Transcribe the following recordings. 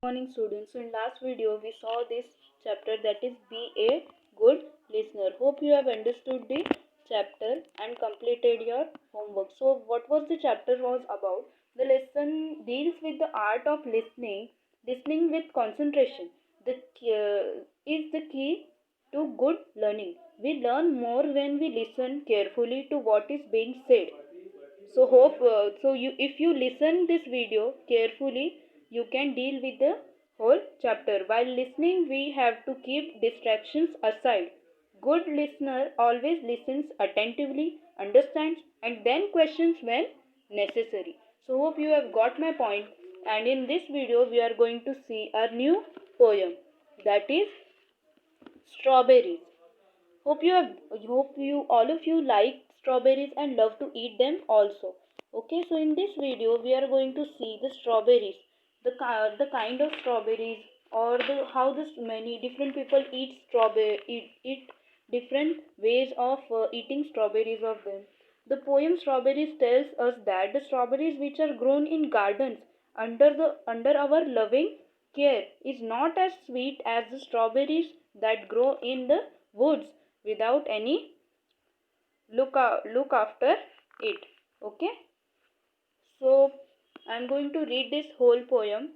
Morning students. So in last video we saw this chapter, that is be a good listener. Hope you have understood the chapter and completed your homework. So what was the chapter was about? The lesson deals with the art of listening with concentration. The is the key to good learning. We learn more when we listen carefully to what is being said. So hope so you if you listen this video carefully, you can deal with the whole chapter. While listening, we have to keep distractions aside. Good listener always listens attentively, understands, and then questions when necessary. So hope you have got my point. And in this video we are going to see a new poem, that is strawberries. Hope you all of you like strawberries and love to eat them also. Okay, so in this video we are going to see the strawberries, the kind of strawberries, or the how this many different people eat eat different ways of eating strawberries of them. The poem Strawberries tells us that the strawberries which are grown in gardens under our loving care is not as sweet as the strawberries that grow in the woods without any look after it. Okay, so I'm going to read this whole poem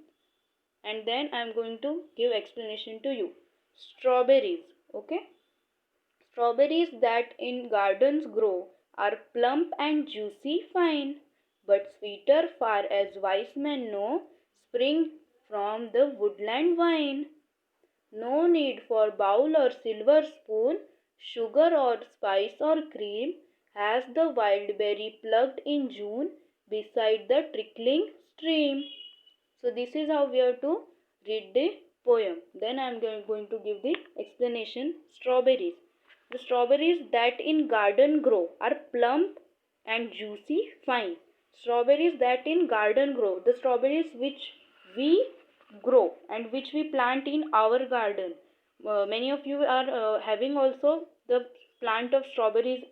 and then I'm going to give explanation to you. Strawberries. Okay, strawberries that in gardens grow are plump and juicy fine, but sweeter far as wise men know, spring from the woodland vine. No need for bowl or silver spoon, sugar or spice or cream, has the wild berry plucked in June beside the trickling stream. So this is how we have to read the poem. Then I am going to give the explanation. Strawberries. The strawberries that in garden grow are plump and juicy fine. Strawberries that in garden grow. The strawberries which we grow and which we plant in our garden. Many of you are having also the plant of strawberries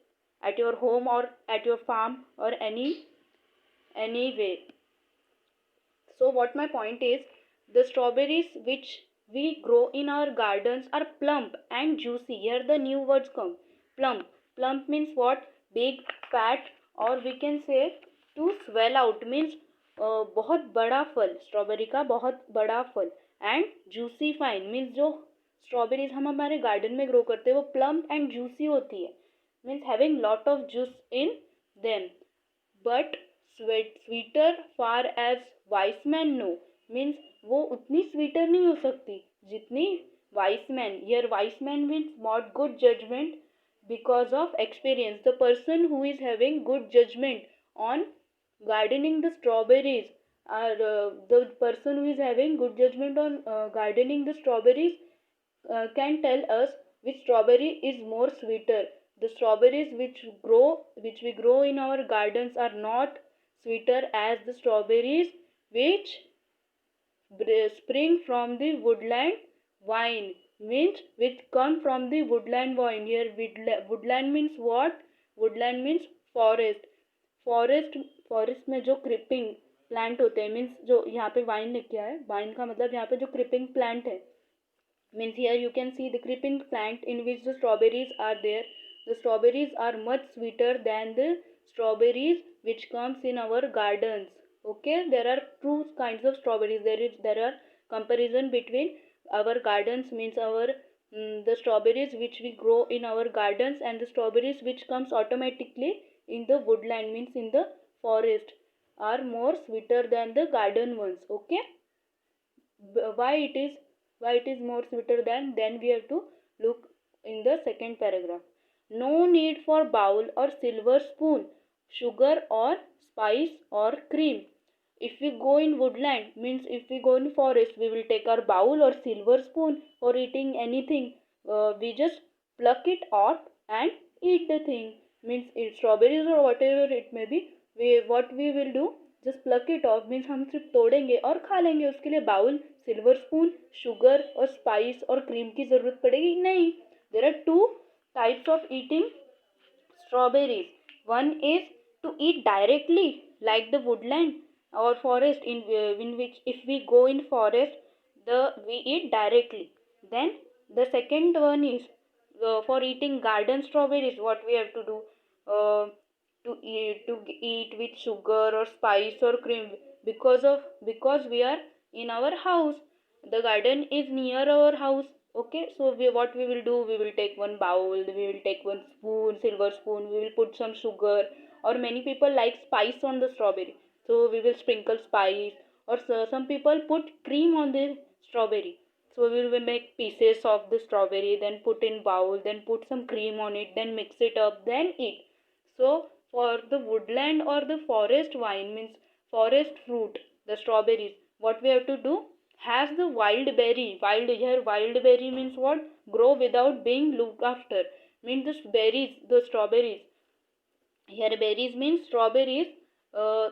at your home or at your farm or any way. So what my point is, the strawberries which we grow in our gardens are plump and juicy. Here the new words come. Plump. Plump means what? Big, fat, or we can say to swell out means बहुत बड़ा फल, strawberry का बहुत बड़ा फल. And juicy fine means जो strawberries हम हमारे गार्डन में ग्रो करते हैं वो प्लम्प एंड जूसी होती है, means having lot of juice in them. But sweeter far as wise man no means वो उतनी स्वीटर नहीं हो सकती जितनी wise man. Here wise man means not good judgement because of experience. The person who is having good judgment on gardening the strawberries, or the person who is having good judgment on gardening the strawberries can tell us which strawberry is more sweeter. The strawberries which we grow in our gardens are not sweeter as the strawberries which spring from the woodland vine, means which come from the woodland vine. Here woodland means what? Woodland means forest. Forest में जो creeping plant होते हैं, means जो यहाँ पे wine लिख किया है, वाइन का मतलब यहाँ पे जो क्रिपिंग प्लांट है, means here you can see the creeping plant in which the strawberries are there. The strawberries are much sweeter than the strawberries which comes in our gardens. Okay, there are two kinds of strawberries. There are comparison between our gardens, means our the strawberries which we grow in our gardens and the strawberries which comes automatically in the woodland, means in the forest, are more sweeter than the garden ones. Okay, why it is more sweeter than, then we have to look in the second paragraph. No need for bowl or silver spoon, sugar or spice or cream. If we go in woodland, means if we go in forest, we will take our bowl or silver spoon for eating anything. We just pluck it off and eat the thing, means it strawberries or whatever it may be. What we will do, just pluck it off means हम सिर्फ तोड़ेंगे और खा लेंगे. उसके लिए bowl, silver spoon, sugar और spice और क्रीम की ज़रूरत पड़ेगी नहीं. There are two types of eating strawberries. One is to eat directly like the woodland or forest in which if we go in forest we eat directly. Then the second one is for eating garden strawberries. What we have to do? Uh, to eat with sugar or spice or cream, because we are in our house. The garden is near our house. Okay, so what we will do? We will take one bowl. We will take one spoon, silver spoon. We will put some sugar. Or many people like spice on the strawberry, so we will sprinkle spice. Or some people put cream on the strawberry, so we will make pieces of the strawberry, then put in bowl, then put some cream on it, then mix it up, then eat. So for the woodland or the forest wine, means forest fruit, the strawberries, what we have to do? Has the wild berry. Wild berry means what? Grow without being looked after. Means the berries, the strawberries. Here berries means strawberries. Uh,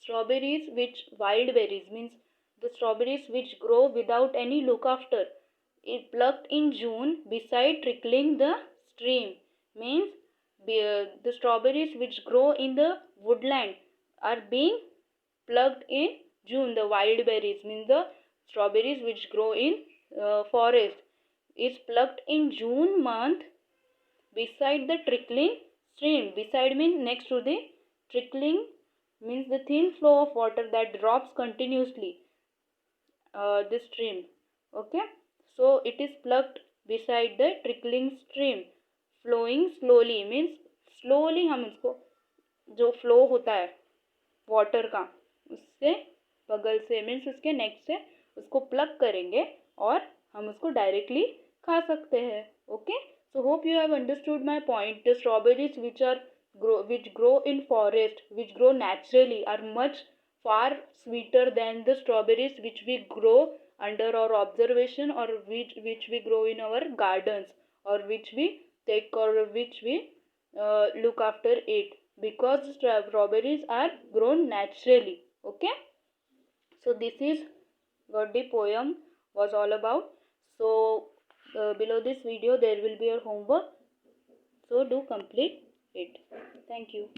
Strawberries which wild berries means the strawberries which grow without any look after. It plucked in June beside trickling the stream, means the strawberries which grow in the woodland are being plucked in June. The wild berries means the strawberries which grow in forest is plucked in June month beside the trickling stream. Beside means next to the. Trickling means the thin flow of water that drops continuously the stream. Okay, so it is plucked beside the trickling stream. Flowing slowly means slowly हम इसको जो flow होता है water का उससे बगल से means उसके नेक से उसको प्लग करेंगे और हम उसको डायरेक्टली खा सकते हैं. Okay, so hope you have understood my point. The strawberries which grow in forest, which grow naturally, are much far sweeter than the strawberries which we grow under our observation, or which we grow in our gardens, or which we take, or which we look after it, because strawberries are grown naturally. Okay, so this is what the poem was all about. So below this video there will be your homework, so do complete it. Thank you.